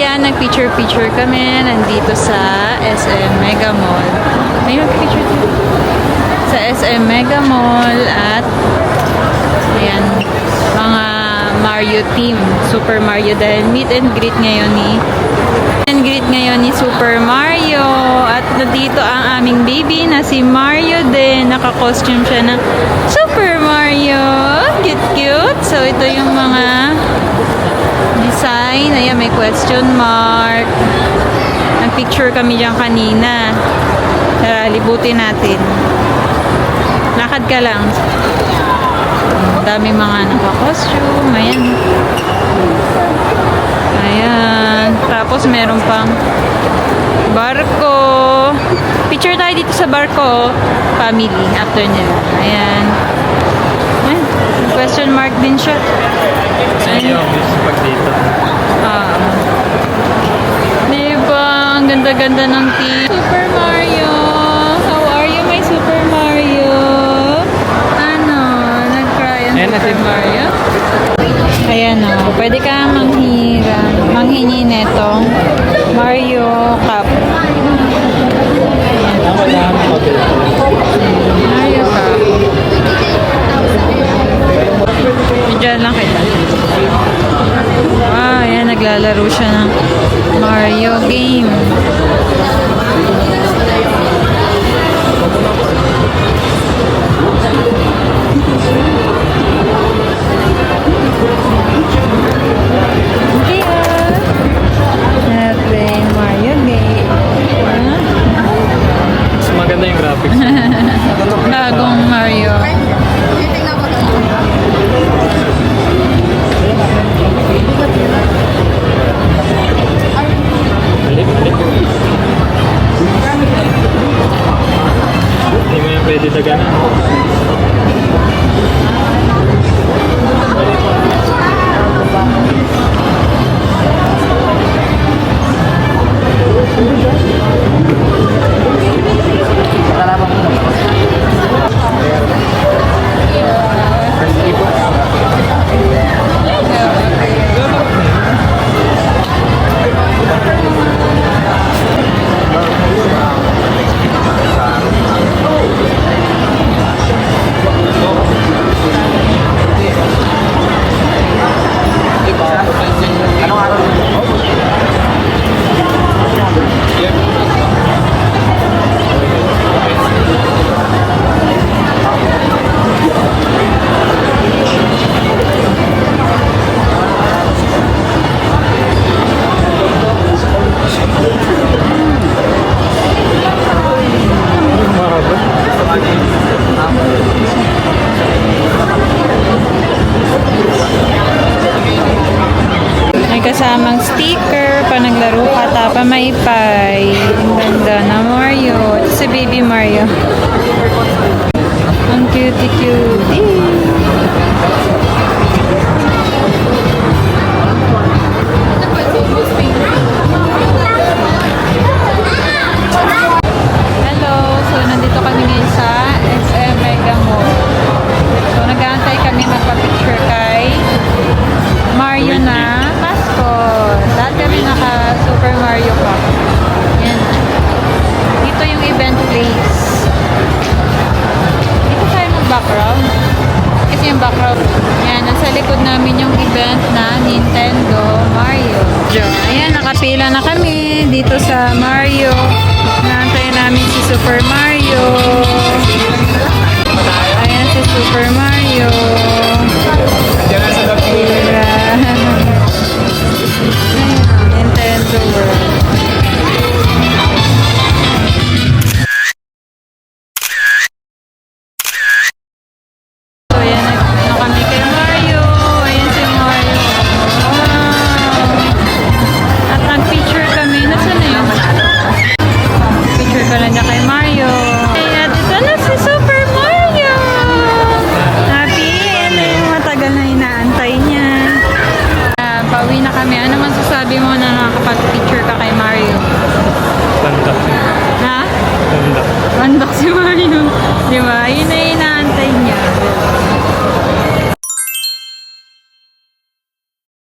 Ayan, nag-picture-picture kami. Nandito sa SM Mega Mall. May mag-picture dito. Sa SM Mega Mall at ayan, mga Mario team. Super Mario dahil meet and greet ngayon ni Super Mario. At nandito ang aming baby na si Mario din. Naka-costume siya ng Super Mario. Cute-cute. So, ito yung mga design. Ayan, may question mark. Nag-picture kami dyan kanina. Tara, libutin natin. Lakad ka lang. Daming mga naka-costume. Ayan. Ayan. Tapos meron pang barko. Picture tayo dito sa barko. Family. After nila. Ayan. Ayan. Question mark din siya. Sa'yo, gusto pag dito. Diba? Ang ganda-ganda ng team. Super Mario. How are you, my Super Mario? Ano? Nag-cry ang Super Mario? Ayan o. Pwede ka manghingi netong Mario Cup. Mario Cup. Diyan lang kita. Ayan, naglalaro siya ng Mario game. Play Mario game. Mas maganda yung graphics. Bagong Mario. Balik. Hindi mo yung pwede daganan. May kasamang sticker pa naglaro ka tapa may pie. Ang ganda na Mario. Ito si Baby Mario. Ang cutie-cutie. Hello. So, nandito kami ngayon sa SM Mega Mall. So, nag-aantay kami magpa-picture kay Mario na mascot. Lahat kami naka Super Mario Cup. Yan. Dito yung event place. Dito tayo mag-background. Kasi yung background. Yan. Nasa likod namin yung event na Nintendo Mario. Ayan. Nakapila na kami dito sa Mario. Naantayin namin si Super Mario. Ayan si Super Mario. Nintendo World. So, ayan, ano kami kay Mario. Ayan si Mario. Wow. At nag-picture kami. Nasaan na yun? Picture ko lang niya kay Mario. At ito na si Super Mario. Happy. And matagal na inaantay niya. Pauwi na kami. Ano man sasabi mo na nakakapag-picture ka kay Mario? Pandak. Ha? Pandak. Pandak si Mario. Di ba? Yun na inaantay niya.